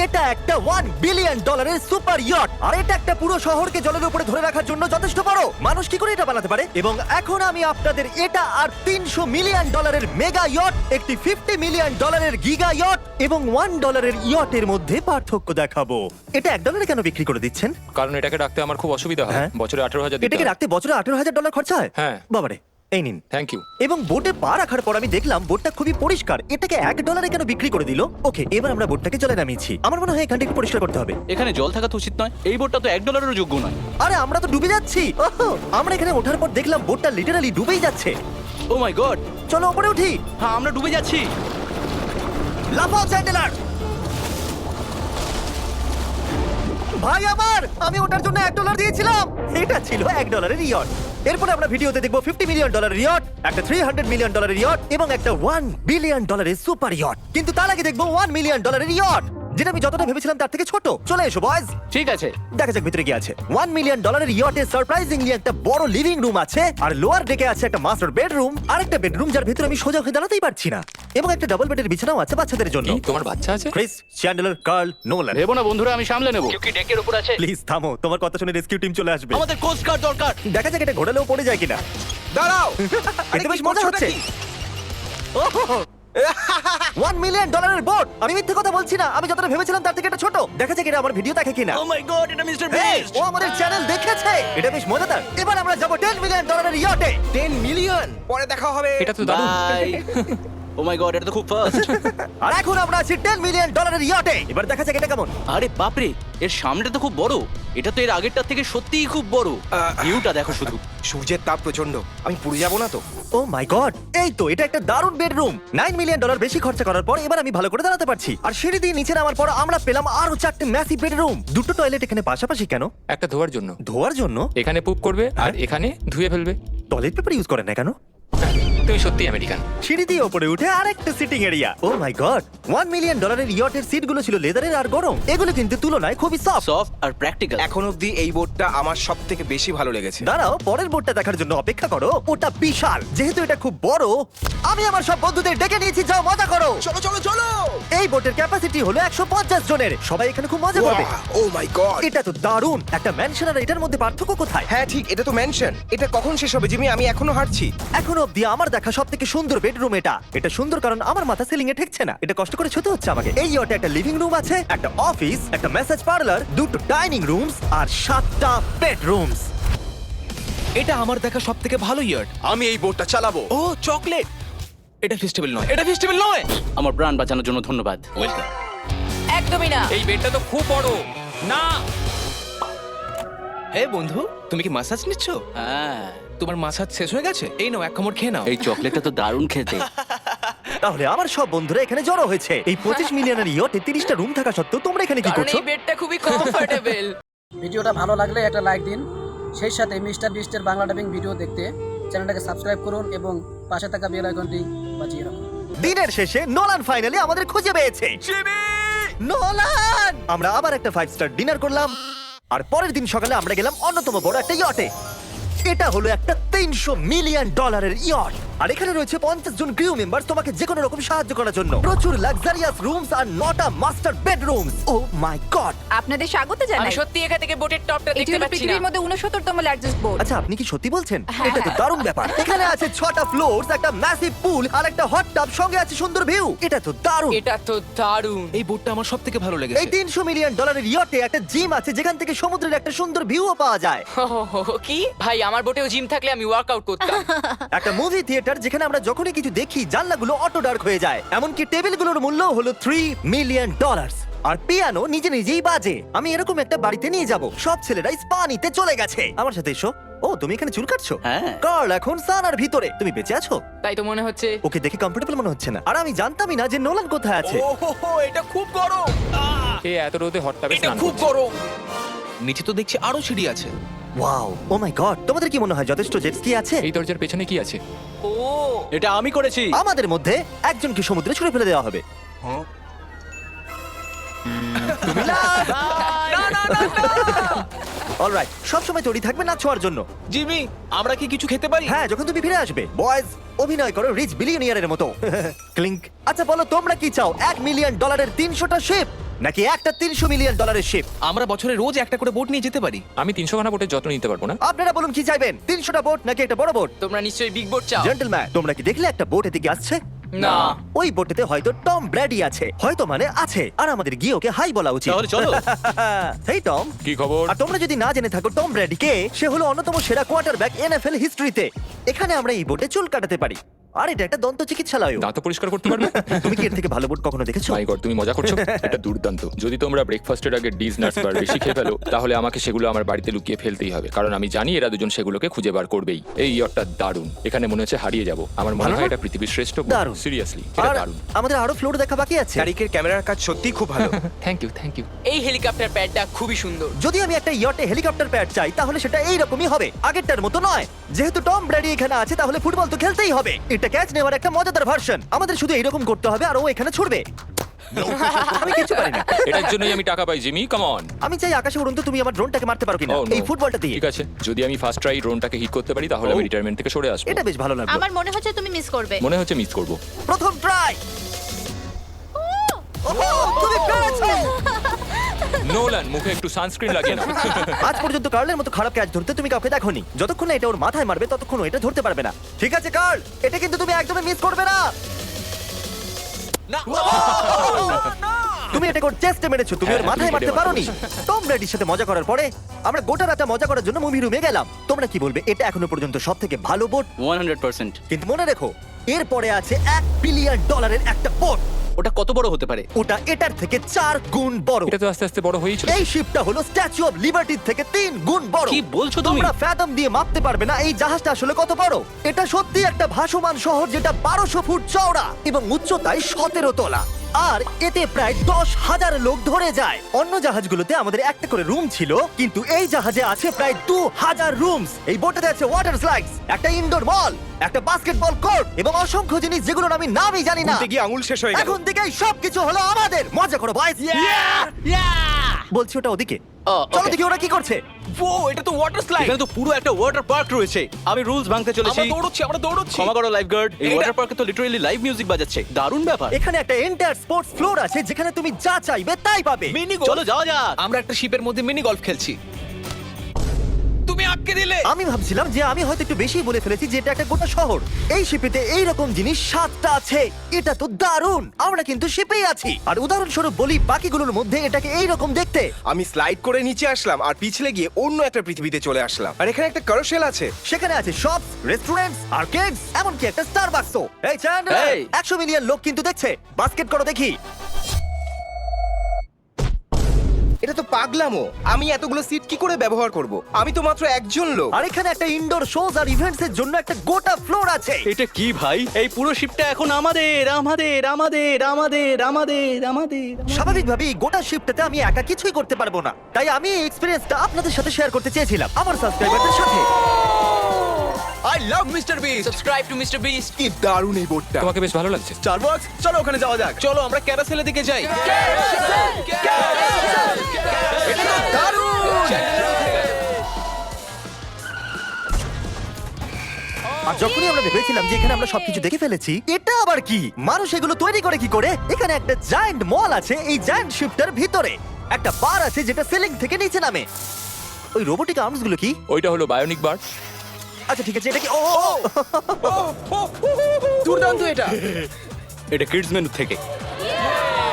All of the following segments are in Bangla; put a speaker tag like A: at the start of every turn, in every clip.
A: এটা একটা $1 বিলিয়ন সুপার ইয়ট, আর এটা একটা পুরো শহরকে জলের উপরে ধরে রাখার জন্য যথেষ্ট বড়। মানুষ কি করে এটা বানাতে পারে? এবং এখন আমি আপনাদের এটা আর $300 মিলিয়ন মেগা ইয়ট, একটি $50 মিলিয়ন গিগা ইয়ট এবং $1 ইয়টের মধ্যে পার্থক্য দেখাবো। এটা $1 কেন বিক্রি করে দিচ্ছেন?
B: কারণ এটাকে রাখতে আমার খুব অসুবিধা হয়।
A: হ্যাঁ।
B: বছরে 18,000 দিতে
A: এটাকে
B: হয়।
A: রাখতে বছরে $18,000 খরচা হয়?
B: হ্যাঁ।
A: বাবারে, এই নিন।
B: Thank you.
A: এবং বোটে পা রাখার পর আমি দেখলাম বোটটা খুবই পরিষ্কার। এটাকে $1 কেন বিক্রি করে দিল? ওকে, এবার আমরা বোটটাকে জলে নামিয়েছি। আমার মনে হয় এখানটা একটু পরিষ্কার করতে হবে।
C: এখানে জল থাকা তো উচিত নয়। এই বোটটা তো $1 যোগ্য নয়।
A: আরে আমরা তো ডুবে যাচ্ছি। ওহো, আমরা এখানে ওঠার পর দেখলাম বোটটা লিটারালি ডুবেই যাচ্ছে।
C: ও মাই গড,
A: চলো উপরে উঠি।
C: হ্যাঁ আমরা ডুবে যাচ্ছি।
A: লাফাও চ্যান্ডেলার। ভাই আমার, আমি ওটার জন্য $1 দিয়েছিলাম। এটা ছিল $1 ইয়ট। এরপরে আমরা ভিডিওতে দেখবো $50 মিলিয়ন ইয়ট, একটা $300 মিলিয়ন ইয়ট এবং একটা $1 বিলিয়ন সুপার ইয়ট। কিন্তু তার আগে দেখবো $1 মিলিয়ন ইয়ট, যেটা আমি যতটা ভেবেছিলাম তার থেকে ছোট। চলে এসো বয়স,
C: ঠিক আছে,
A: দেখা যাক ভিতরে কি আছে। $1 মিলিয়ন ইয়টে সারপ্রাইজিংলি একটা বড় লিভিং রুম আছে, আর লোয়ার ডেকে আছে একটা মাস্টার বেডরুম, আর একটা বেডরুম যার ভিতরে আমি সোজা হয়ে দাঁড়াতেই পারছি না, এবং একটা ডাবল বেডের বিছানাও আছে বাচ্চাদের জন্য।
B: কি তোমার বাচ্চা আছে?
A: Chris, Chandler, Carl, Nolan.
C: ভেবো না বন্ধুরা, আমি সামলে নেব। কেউ কি ডেকের উপর আছে?
A: প্লিজ থামো, তোমার কথা শুনে রেস্কিউ টিম চলে আসবে।
C: আমাদের কোস্ট গার্ড দরকার।
A: দেখা যাক এটা ঘোরালেও পড়ে যায় কিনা।
D: দাঁড়াও।
A: এতে বেশ মজা হচ্ছে। ওহো, $1 মিলিয়ন বোট। আমি মিথ্যে কথা বলছি না, আমি যতটা ভেবেছিলাম তার থেকে এটা ছোট। দেখা যাক এটা আমার ভিডিও দেখে কিনা।
C: ও মাই গড, এটা মিস্টার
A: এই,
C: বিস্ট।
A: ও আমাদের চ্যানেল দেখেছে। এটা বেশ মজাদার। এবার আমরা যাব $10 মিলিয়ন ইয়টে।
D: 10 মিলিয়ন পরে দেখা হবে।
B: এটা তো দারুণ।
C: বাই। ও মাই গড, এটা তো খুব ফাস্ট।
A: আর এখন আমরা আছি $10 মিলিয়ন ইয়টে। এবার দেখা যাক এটা কেমন।
C: আরে বাপরে, এর সামনেটা তো খুব বড়। এটা তো এর আগেরটার থেকে সত্যিই খুব বড়। ভিউটা দেখো শুধু।
D: সূর্যের তাপ প্রচন্ড, আমি পুড়ে যাবো না তো?
A: ও মাই গড, এই তো এটা একটা দারুণ বেডরুম। $9 মিলিয়ন বেশি খরচা করার পর এবার আমি ভালো করে দাঁড়াতে পারছি। আর সিঁড়ি দিয়ে নিচে নামার পর আমরা পেলাম আরো 4টে ম্যাসিভ বেডরুম। দুটো টয়লেট এখানে পাশাপাশি কেন?
B: একটা ধোয়ার জন্য।
A: ধোয়ার জন্য?
B: এখানে পুপ করবে আর এখানে ধুয়ে ফেলবে।
A: টয়লেট পেপার ইউজ করে না কেন?
B: তুমি সত্যি আমেরিকান।
A: সিঁড়ি দিয়ে উপরে উঠে আরেকটা সিটিং এরিয়া। ও মাই গড, $1 মিলিয়ন ইয়টের সিটগুলো ছিল লেদারের আর গরম। এগুলো কিন্তু তুলনায় খুবই সফট।
C: সফট আর প্র্যাকটিক্যাল।
D: এখন অবধি এই বোটটা আমার সব থেকে বেশি ভালো লেগেছে।
A: দাঁড়াও, পরের বোর্ডটা দেখার জন্য অপেক্ষা করো। ওটা বিশাল। যেহেতু এটা খুব বড়, আমি আমার সব বন্ধুদের ডেকে নিয়েছি, যাও মজা করো।
D: চলো চলো চলো।
A: এই বোটের ক্যাপাসিটি হলো 150 জনের। সবাই এখানে খুব মজা করবে।
D: ও মাই গড।
A: এটা তো দারুণ। একটা ম্যানশন আর এটার মধ্যে পার্থক্য কোথায়?
D: হ্যাঁ ঠিক, এটা তো মেনশন। এটা কখন শেষ হবে জিমি? আমি এখনো হাঁটছি।
A: এখনো অব্দি আমার দেখা সব থেকে সুন্দর বেডরুম এটা। এটা সুন্দর কারণ আমার মাথা সিলিং এ ঠেকছে না। এটা কষ্ট করে ছুতে হচ্ছে আমাকে। এই ইয়টে একটা লিভিং রুম আছে, একটা অফিস, একটা ম্যাসাজ পার্লার, দুটো ডাইনিং রুমস আর 7টা বেডরুমস।
E: এটা আমার দেখা সব থেকে ভালো ইয়ার্ড।
D: আমি এই বোটটা চালাবো।
E: ও চকলেট। এটা ফেস্টিভ্যাল নয়, এটা ফেস্টিভ্যাল নয়।
C: আমার প্রাণ বাঁচানোর জন্য ধন্যবাদ।
E: ওয়েলকাম।
F: একদমই না।
B: এই বেডটা তো খুব বড়। না,
E: হে বন্ধু, তুমি কি মাসাজ নিচ্ছ?
C: হ্যাঁ,
E: তোমার মাসাজ শেষ হয়ে গেছে? এই নাও, এক কামড় খেয়ে নাও।
C: এই চকলেটটা তো দারুণ খেতে।
A: তাহলে আমার সব বন্ধুরা এখানে জড়ো হয়েছে। এই 25 মিলিয়নের ইয়টে 30টা রুম থাকা সত্ত্বেও তোমরা এখানে কি
F: কারণ
A: করছো?
F: এই বেডটা খুবই কমফোর্টেবল।
G: ভিডিওটা ভালো লাগলে একটা লাইক দিন, সেই সাথে মিস্টার বিস্টের বাংলা ডাবিং ভিডিও দেখতে চ্যানেলটাকে সাবস্ক্রাইব করুন এবং পাশে থাকা বেল আইকনটি বাজিয়ে রাখুন।
A: দিনের শেষে নোলান ফাইনালি আমাদের খুঁজে পেয়েছে। নোলান! আমরা আবার একটা 5 স্টার ডিনার করলাম, আর পরের দিন সকালে আমরা গেলাম অন্যতম বড় একটা ইয়টে। এটা হলো একটা $300 মিলিয়ন ইয়ট, আর এখানে রয়েছে 50 জন ক্রিউ মেম্বার তোমাকে যে কোনো রকম সাহায্য করার জন্য। প্রচুর লাক্সারিয়াস রুমস আর 9টা মাস্টার বেডরুমস। ও মাই গড!
H: আপনাদের স্বাগত
F: আমি
H: জানাই।
F: সত্যি এখান থেকে বোটের টপটা
H: এটি
F: দেখতে
H: হলো
F: পাচ্ছি না।
H: পৃথিবীর মধ্যে 69তম লার্জেস্ট বোট।
A: আচ্ছা, আপনি কি সত্যি বলছেন?
H: হ্যাঁ,
A: এটা তো
H: হ্যাঁ।
A: দারুণ ব্যাপার। এখানে আছে 6টা ফ্লোরস, একটা ম্যাসিভ পুল আর একটা হট টাব, সঙ্গে আছে সুন্দর ভিউ। এটা তো দারুণ।
F: এটা তো দারুণ।
E: এই বোটটা আমার সব থেকে ভালো
A: এই
E: লেগেছে।
A: $300 মিলিয়ন ইয়টে একটা জিম আছে, যেখান থেকে সমুদ্রের একটা সুন্দর ভিউও পাওয়া যায়।
F: কি ভাই, আমার বোটেও জিম থাকলে আমি ওয়ার্কআউট করতাম।
A: একটা মুভি থিয়েটার, যেখানে আমরা যখনই কিছু দেখি জানলাগুলো অটো ডার্ক হয়ে যায়। এমনকি টেবিলগুলোর মূল্য হলো $3 মিলিয়ন। আর পিয়ানো নিজে নিজেই বাজে। আমি এরকম একটা বাড়িতে নিয়ে যাব। সব ছেলেরা স্পা নিতে চলে গেছে। আমার সাথে এসো। ও, তুমি এখানে চুল কাটছো?
C: হ্যাঁ।
A: কার্ল এখন সানার ভিতরে। তুমি বেঁচে আছো?
F: তাই তো মনে হচ্ছে।
A: ওকে দেখে কমফোর্টেবল মনে হচ্ছে না। আর আমি জানতামই না যে নোলান কোথায় আছে।
E: ওহো, এটা খুব গরম।
B: এ এত রোদে হট টাবে
E: এটা
B: স্নান
E: খুব
B: করছে।
E: গরম। নিচে তো দেখছি আরো সিঁড়ি আছে।
A: ওয়াও, ও মাই গড! তোমাদের কি মনে হয় যথেষ্ট জেট স্কি আছে?
B: এই দরজার পেছনে কি আছে?
F: ও,
C: এটা আমি করেছি।
A: আমাদের মধ্যে একজনকে সমুদ্রে ছুড়ে ফেলে দেওয়া হবে। তুমি লাভ! অলরাইট, সবসময় তৈরি থাকবে না ছোঁয়ার জন্য।
E: জিমি, আমরা কি কিছু খেতে পারি?
A: হ্যাঁ, যখন তুমি ফিরে আসবে। বয়েজ, অভিনয় করো রিচ বিলিয়নিয়ারের মতো। ক্লিংক। আচ্ছা বলো, তোমরা কি চাও? $1 মিলিয়ন 300টা শিপ, নাকি একটা $300 মিলিয়ন শিপ?
E: আমরা বছরে রোজ একটা করে বোট নিয়ে যেতে পারি।
B: আমি 300 খানা বোটের যত্ন নিতে পারবো না।
A: আপনারা বলুন কি চাইবেন, 300টা বোট নাকি একটা বড় বোট?
F: তোমরা নিশ্চয়ই বিগ বোট চাও।
A: জেন্টলম্যান, তোমরা কি দেখলে একটা বোট এদিকে আসছে?
F: না।
A: ওই বোটেতে হয়তো টম ব্র্যাডি আছে, হয়তো মানে আছে, আর আমাদের গিয়ে ওকে হাই বলা উচিত।
C: তাহলে চলো।
A: হেই টম।
B: কি খবর?
A: আর তোমরা যদি না জেনে থাকো টম ব্র্যাডি কে, সে হলো অন্যতম সেরা কোয়ার্টারব্যাক NFL হিস্ট্রিতে। এখানে আমরা এই বোটে চুল কাটাতে পারি, আর এটা একটা দন্ত চিকিৎসালয়।
B: দাঁত পরিষ্কার করতে পারবে?
A: তুমি কি এর থেকে ভালো বোট কখনো দেখেছো?
B: মাই গড, তুমি মজা করছো? এটা দুর্দান্ত। যদি তোমরা ব্রেকফাস্টের আগে ডিজ নাটস বার বেশি খেয়ে ফেলো, তাহলে আমাকে সেগুলো আমার বাড়িতে লুকিয়ে ফেলতেই হবে, কারণ আমি জানি এরা দুজন সেগুলোকে খুঁজে বার করবেই। এই ইয়টটা দারুণ, এখানে মনে হচ্ছে হারিয়ে যাব। আমার মনে হয় এটা পৃথিবীর শ্রেষ্ঠ
A: দারুণ।
B: সিরিয়াসলি, এটা
A: আর
B: দারুণ।
A: আমাদের আরো ফ্লোর দেখা বাকি আছে।
D: তারিকের ক্যামেরার কাজ সত্যিই খুব ভালো।
B: Thank you, thank you.
F: এই হেলিকপ্টার প্যাডটা খুবই সুন্দর।
A: যদি আমি একটা ইয়টে হেলিকপ্টার প্যাড চাই, তাহলে সেটা এইরকমই হবে, আগেরটার মতো নয়। যেহেতু টম ব্র্যাডি এখানে আছে, তাহলে ফুটবল তো খেলতেই হবে। এটা ক্যাচ নেওয়ার একটা মজাদার ভার্সন। আমাদের শুধু এইরকম করতে হবে, আর ও এখানে ছুড়বে। আমি কিছু পারি না।
B: এটার জন্যই আমি টাকা পাই, জিমি, কাম অন।
A: আমি চাই আকাশে উড়ন্ত তুমি আমার ড্রোনটাকে মারতে পারো কিনা
B: Oh, no.
A: এই ফুটবলটা দিয়ে।
B: ঠিক আছে, যদি আমি ফার্স্ট ট্রাই ড্রোনটাকে হিট করতে পারি, তাহলে আমি
A: Oh.
B: রিটায়ারমেন্ট থেকে সরে আসবো।
A: এটা বেশ ভালো লাগলো।
H: আমার মনে হচ্ছে তুমি মিস করবে।
B: মনে হচ্ছে মিস করব।
A: প্রথম ট্রাই। তুমি পেরেছো।
B: নোলান, মুখে একটু সানস্ক্রিন লাগিয়ে নাও।
A: আজ পর্যন্ত কার্লের মতো খারাপ ক্যাচ ধরতে তুমি কাউকে দেখোনি। যতক্ষণ না এটা ওর মাথায় মারবে, ততক্ষণ ও এটা ধরতে পারবে না। ঠিক আছে কার্ল, এটা কিন্তু তুমি একদমই মিস করবে না। তুমি এটা ওর চেস্টে মেরেছো, তুমি ওর
B: হ্যাঁ,
A: মাথায়
B: তুমি
A: মারতে
B: হেডে
A: পারোনি।
B: মারতে
A: টম ব্র্যাডির সাথে মজা করার পরে আমরা গোটা রাতটা মজা করার জন্য মুভি রুমে গেলাম। তোমরা কি বলবে, এটা এখনো পর্যন্ত সবথেকে ভালো বোট?
C: 100%।
A: কিন্তু মনে রেখো, এরপরে আছে $1 বিলিয়ন একটা বোট।
C: ওটা কত বড় হতে পারে?
A: ওটা এটার থেকে 4 গুণ বড়।
B: এটা তো আস্তে আস্তে বড় হয়েই চলেছে।
A: এই শিপটা হলো স্ট্যাচু অফ লিবার্টির থেকে 3 গুণ বড়।
C: কি বলছো তুমি?
A: তোমরা ফ্যাথম দিয়ে মাপতে পারবে না এই জাহাজটা আসলে কত বড়। এটা সত্যি একটা ভাসমান শহর, যেটা 1200 ফুট চওড়া এবং উচ্চতায় 17 তলা। আর এতে প্রায় 10,000 লোক ধরে যায়। অন্য জাহাজগুলোতে আমাদের একটা করে রুম ছিল, কিন্তু এই জাহাজে আছে প্রায় 2000 রুমস। এই বোটে আছে ওয়াটার স্লাইডস, একটা ইনডোর মল, একটা বাস্কেটবল কোর্ট এবং অসংখ্য জিনিস যেগুলোর আমি নামই জানি না।
D: উঠতে গিয়ে আঙুল শেষ হয়ে গেল।
A: এখন থেকেই সবকিছু হলো আমাদের। মজা করো বয়স। বলছি ওটা ওদিকে। চলো দেখি ওরা কি করছে।
E: ও, এটা তো ওয়াটার স্লাইড।
C: এখানে তো পুরো একটা ওয়াটার পার্ক রয়েছে। আমি রুলস ভাঙতে চলেছি।
E: আমরা দৌড়চ্ছি।
C: ক্ষমা করো লাইফগার্ড, এই
E: এটা-
C: ওয়াটার পার্কে তো লিটারালি লাইভ মিউজিক বাজাচ্ছে। দারুণ ব্যাপার।
A: এখানে একটা এন্টায়ার স্পোর্টস ফ্লোর আছে, যেখানে তুমি যা চাইবে তাই পাবে।
E: মিনি
C: চলো যাওয়া যাক।
E: আমরা একটা শিপের মধ্যে মিনি গলফ খেলছি। তুমি আটকে দিলে।
A: আমি ভাবছিলাম যে আমি হয়তো একটু বেশি বলে ফেলেছি, যে এটা একটা গোটা শহর। এই শিপেতে এইরকম জিনিস 7টা আছে। এটা তো দারুণ। আমরা কিন্তু শিপেই আছি। আর উদাহরণস্বরূপ বলি, বাকিগুলোর মধ্যে এটাকে এইরকম দেখতে।
D: আমি স্লাইড করে নিচে আসলাম আর পিছলে গিয়ে অন্য একটা পৃথিবীতে চলে আসলাম। আর এখানে একটা ক্যারোসেল আছে।
A: সেখানে আছে শপস, রেস্টুরেন্টস, আর্কেডস, এমনকি একটা স্টারবাকসও। এই চ্যান্ডলার,
C: এই।
A: 100 মিলিয়ন লোক কিন্তু দেখছে। বাস্কেট করো দেখি।
D: এটা তো পাগলামো। আমি এতগুলো সিট কি করে ব্যবহার করব? আমি তো মাত্র একজন লোক।
A: আর এখানে একটা ইনডোর শোজ আর ইভেন্টস এর জন্য একটা গোটা ফ্লোর আছে।
C: এটা কি ভাই? এই পুরো শিপটা এখন আমাদের আমাদের আমাদের আমাদের আমাদের আমাদের।
A: স্বাভাবিকভাবেই এই গোটা শিফটটাতে আমি একা কিছুই করতে পারবো না, তাই আমি এই এক্সপেরিয়েন্সটা আপনাদের সাথে শেয়ার করতে চেয়েছিলাম, আমার সাবস্ক্রাইবারদের সাথে।
E: I love mister beast.
F: Subscribe to mister beast.
D: কি দারুণ এই বোটটা।
B: তোমাকে বেশ ভালো লাগছে।
D: স্টারবাকস, চলো ওখানে যাওয়া যাক।
E: চলো আমরা ক্যারাসেলের দিকে যাই।
D: এটা তো দারুণ।
A: আর যখনই আমরা ভেবেছিলাম যে এখানে আমরা সবকিছু দেখে ফেলেছি, এটা আবার কি? মানুষ এগুলো তৈরি করে কি করে? এখানে একটা জায়ান্ট মল আছে এই জায়ান্ট শিফটার ভিতরে। একটা বার আছে যেটা সিলিং থেকে নিচে নামে। ওই রোবোটিক আর্মস গুলো কি?
B: ওইটা হলো বায়োনিক বার।
A: আচ্ছা ঠিক আছে, এটা কি? ও
E: দুর্দান্ত এটা।
C: এটা কিডস মেনু থেকে।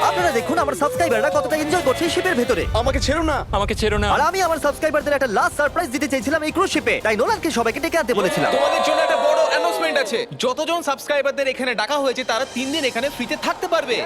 A: আপনারা দেখুন আমার সাবস্ক্রাইবাররা কতটা এনজয় করছে এই শিপের ভেতরে।
D: আমাকে ছেড়ো না।
B: আমাকে ছেড়ো না।
A: আর আমি আমার সাবস্ক্রাইবারদের একটা লাস্ট সারপ্রাইজ দিতে চাইছিলাম এই ক্রুজ শিপে, তাই নোলানকে সবাইকে ডেকে আনতে বলেছিলাম।
E: তোমাদের জন্য একটা বড় অ্যানাউন্সমেন্ট আছে। যতজন সাবস্ক্রাইবারদের এখানে ডাকা হয়েছে, তারা 3 দিন এখানে ফ্রিতে থাকতে পারবে।